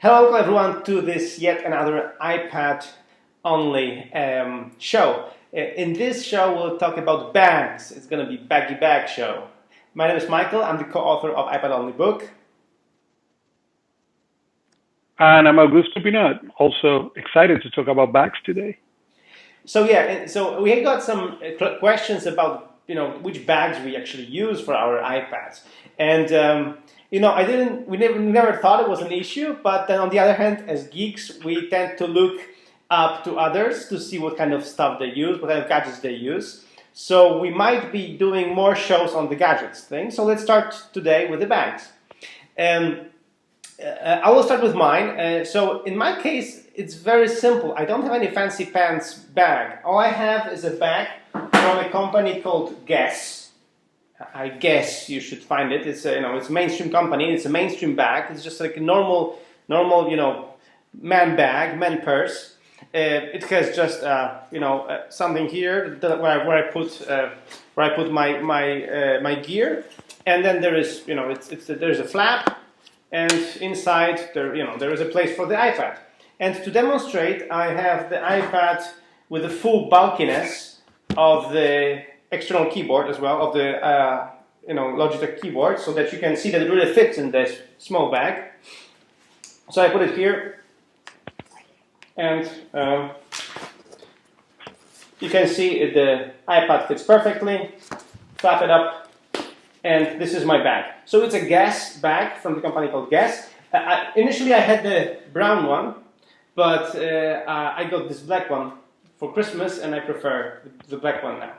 Welcome everyone to this yet another iPad only show. In this show we'll talk about bags. It's going to be baggy bag show. My name is Michael. I'm the co-author of iPad Only book. And I'm Augusto and Pinaud. Also excited to talk about bags today. So we got some questions about which bags we actually use for our iPads, and we never thought it was an issue. But then on the other hand, as geeks, we tend to look up to others to see what kind of stuff they use, what kind of gadgets they use. So we might be doing more shows on the gadgets thing. So let's start today with the bags. I will start with mine. So in my case, it's very simple. I don't have any fancy pants bag. All I have is a bag from a company called Guess. I guess you should find it. It's it's a mainstream company. It's a mainstream bag. It's just like a normal man bag, man purse. It has just something here where I put my gear, and then there is there's a flap. And inside there is a place for the iPad. And to demonstrate, I have the iPad with the full bulkiness of the external keyboard as well, of the Logitech keyboard, so that you can see that it really fits in this small bag. So I put it here, and you can see the iPad fits perfectly. Flap it up. And this is my bag. So it's a Guess bag from the company called Guess. Initially I had the brown one, but I got this black one for Christmas, and I prefer the black one now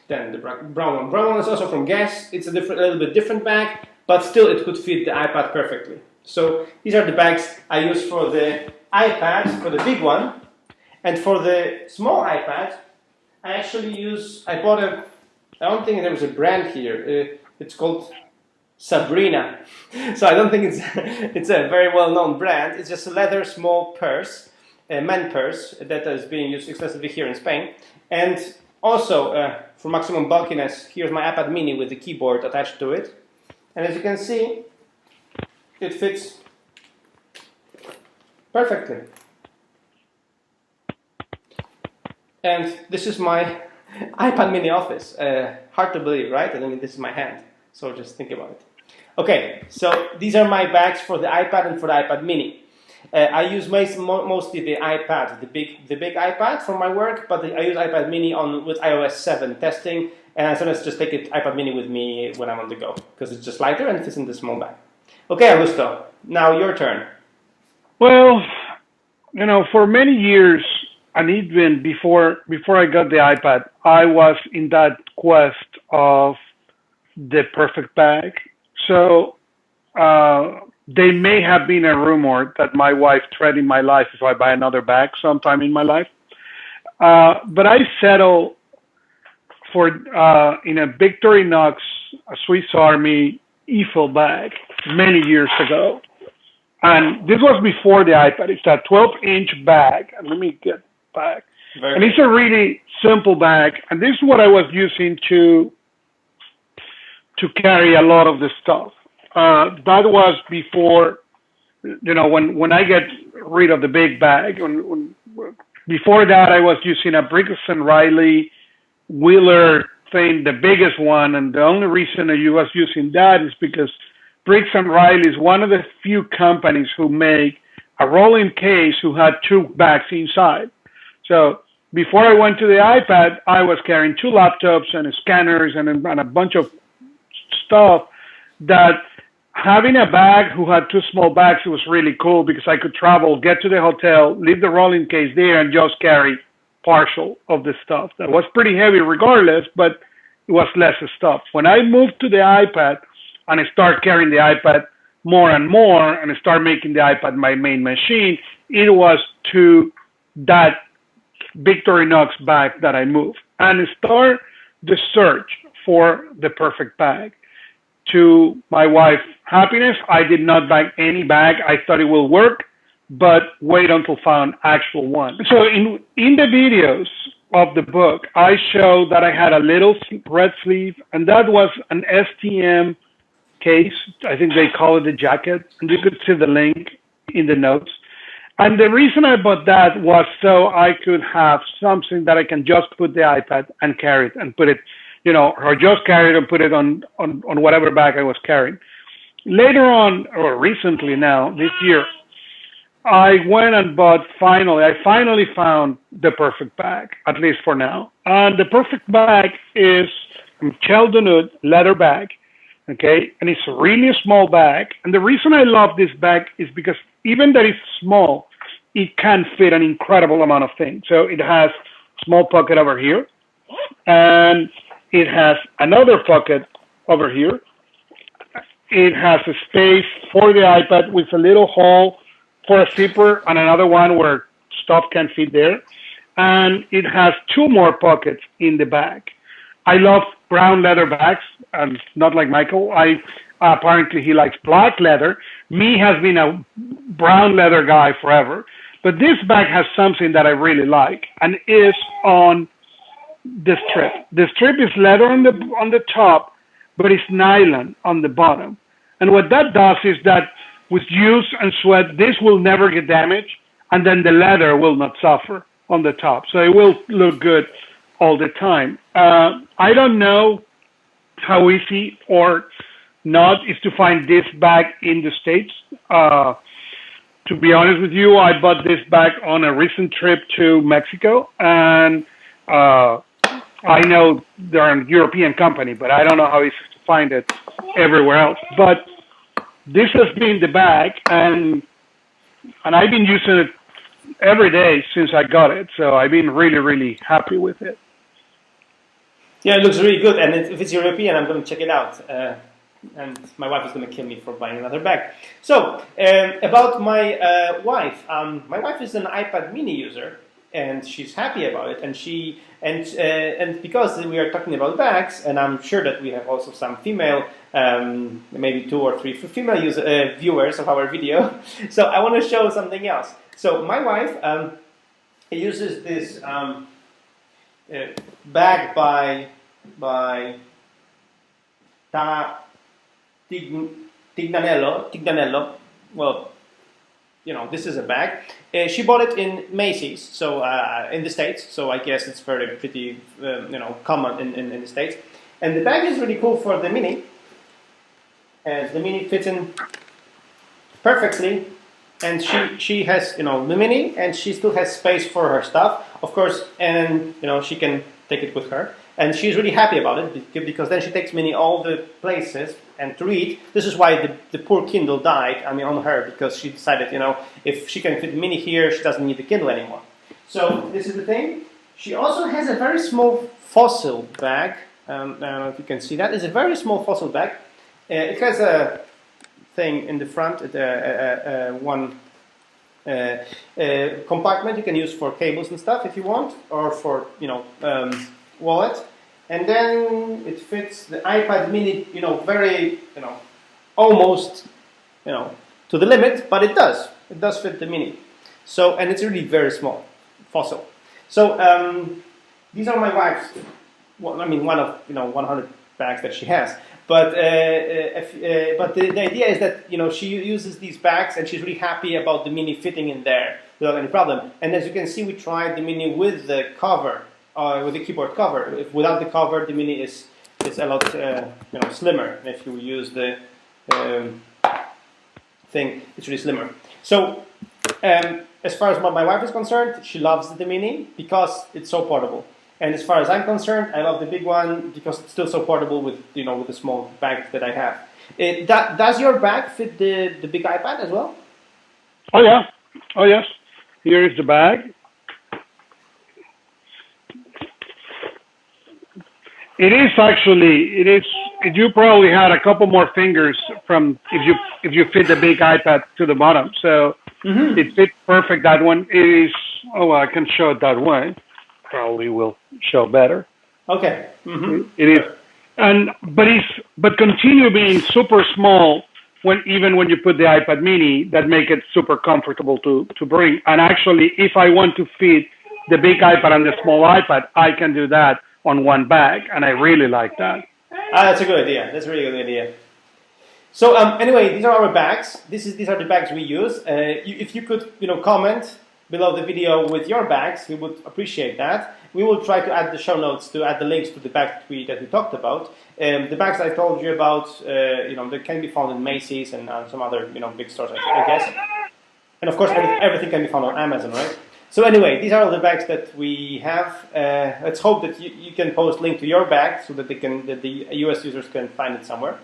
than the brown one. Brown one is also from Guess. It's a little bit different bag, but still it could fit the iPad perfectly. So these are the bags I use for the iPad, for the big one. And for the small iPad, I don't think there was a brand here. It's called Sabrina, so I don't think it's a very well-known brand. It's just a leather small purse, a man purse that is being used extensively here in Spain. And also for maximum bulkiness, here's my iPad mini with the keyboard attached to it. And as you can see, it fits perfectly. And this is my iPad mini office. Hard to believe, right? I mean, this is my hand. So just think about it. Okay, so these are my bags for the iPad and for the iPad mini. I use mostly the iPad, the big iPad for my work, but I use iPad mini with iOS 7 testing, and I sometimes just take the iPad mini with me when I'm on the go, because it's just lighter and fits in the small bag. Okay, Augusto, now your turn. Well, for many years, and even before I got the iPad, I was in that quest of the perfect bag. So there may have been a rumor that my wife threatened my life if I buy another bag sometime in my life. But I settled for in a Victorinox Swiss Army Eiffel bag many years ago. And this was before the iPad. It's a 12-inch bag. And let me get back. And it's a really simple bag. And this is what I was using to carry a lot of the stuff. That was before, when I get rid of the big bag. Before that, I was using a Briggs & Riley Wheeler thing, the biggest one. And the only reason I was using that is because Briggs & Riley is one of the few companies who make a rolling case who had two bags inside. So before I went to the iPad, I was carrying two laptops and scanners and a bunch of stuff that having a bag who had two small bags was really cool, because I could travel, get to the hotel, leave the rolling case there, and just carry partial of the stuff. That was pretty heavy regardless, but it was less stuff. When I moved to the iPad and I started carrying the iPad more and more, and I started making the iPad my main machine, it was to that Victorinox bag that I moved, and start the search for the perfect bag. To my wife's happiness, I did not buy any bag. I thought it will work, but wait until found actual one. So in the videos of the book, I show that I had a little red sleeve, and that was an STM case. I think they call it a jacket, and you could see the link in the notes. And the reason I bought that was so I could have something that I can just put the iPad and carry it and put it, or just carry it and put it on whatever bag I was carrying. Later on, or recently now, this year, I went and I finally found the perfect bag, at least for now. And the perfect bag is a Sheldon leather bag, okay? And it's a really small bag. And the reason I love this bag is because even though it's small, it can fit an incredible amount of things. So it has a small pocket over here, and it has another pocket over here. It has a space for the iPad with a little hole for a zipper and another one where stuff can fit there. And it has two more pockets in the bag. I love brown leather bags, and not like Michael. Apparently he likes black leather. Me has been a brown leather guy forever. But this bag has something that I really like, and is on the strip. The strip is leather on the top, but it's nylon on the bottom. And what that does is that with use and sweat, this will never get damaged, and then the leather will not suffer on the top. So it will look good all the time. I don't know how easy or not is to find this bag in the States. To be honest with you, I bought this bag on a recent trip to Mexico, and I know they're a European company, but I don't know how easy to find it everywhere else. But this has been the bag, and I've been using it every day since I got it. So I've been really, really happy with it. Yeah, it looks really good. And if it's European, I'm going to check it out. And my wife is going to kill me for buying another bag. So about my wife. My wife is an iPad mini user, and she's happy about it. And because we are talking about bags, and I'm sure that we have also some female, maybe 2 or 3 female viewers of our video. So I want to show something else. So my wife uses this bag by Tignanello. Well, this is a bag. She bought it in Macy's, so in the States. So I guess it's pretty common in the States. And the bag is really cool for the mini, as the mini fits in perfectly. And she has the mini, and she still has space for her stuff, of course. And she can take it with her. And she's really happy about it because then she takes mini all the places and to read. This is why the poor Kindle died, on her, because she decided, if she can fit mini here, she doesn't need the Kindle anymore. So this is the thing. She also has a very small fossil bag. I don't know if you can see that. It's a very small fossil bag. It has a thing in the front, one compartment you can use for cables and stuff if you want, or for wallet, and then it fits the iPad mini, very, almost, to the limit, but it does fit the mini. So, and it's really very small, fossil. So these are my wife's, one of 100 bags that she has. But the idea is that she uses these bags and she's really happy about the mini fitting in there without any problem. And as you can see, we tried the mini with the cover. With the keyboard cover. Without the cover, the mini is a lot slimmer. If you use the thing, it's really slimmer. So as far as my wife is concerned, she loves the mini because it's so portable. And as far as I'm concerned, I love the big one because it's still so portable with with the small bag that I have. Does your bag fit the big iPad as well? Oh yeah. Oh yes. Here is the bag. It is. You probably had a couple more fingers from if you fit the big iPad to the bottom. So It fits perfect. That one is. Oh, I can show it that way. Probably will show better. Okay. It is, but continue being super small even when you put the iPad Mini, that make it super comfortable to bring. And actually, if I want to fit the big iPad and the small iPad, I can do that on one bag, and I really like that. That's a good idea. That's a really good idea. So anyway, these are our bags. These are the bags we use. If you could, comment below the video with your bags, we would appreciate that. We will try to add the show notes to add the links to the bags that we talked about. The bags I told you about, they can be found in Macy's and some other, big stores, I guess. And of course, everything can be found on Amazon, right? So anyway, these are all the bags that we have. Let's hope that you can post link to your bag so that the US users can find it somewhere.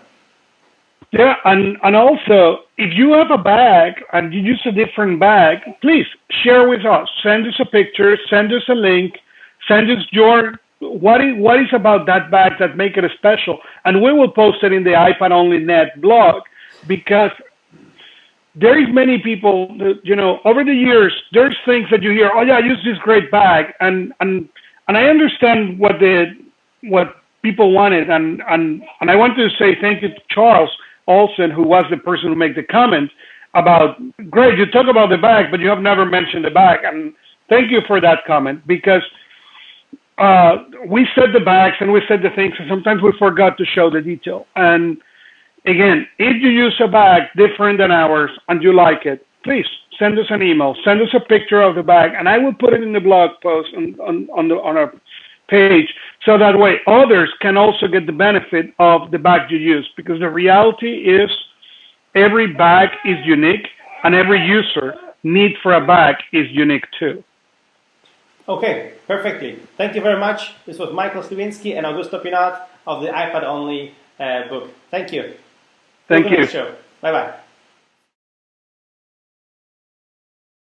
Yeah, and also, if you have a bag and you use a different bag, please share with us. Send us a picture, send us a link, send us what is about that bag that make it special, and we will post it in the iPadOnly.net blog, because there is many people that, over the years, there's things that you hear, oh yeah, I use this great bag, and I understand what people wanted, and I want to say thank you to Charles Olsen, who was the person who made the comment about, great, you talk about the bag, but you have never mentioned the bag. And thank you for that comment, because we said the bags and we said the things, and sometimes we forgot to show the detail. And again, if you use a bag different than ours and you like it, please send us an email, send us a picture of the bag, and I will put it in the blog post on our page, so that way others can also get the benefit of the bag you use, because the reality is every bag is unique and every user need for a bag is unique too. Okay, perfectly. Thank you very much. This was Michael Sliwinski and Augusto Pinaud of the iPad Only book. Thank you. Thank you. Show. Bye-bye.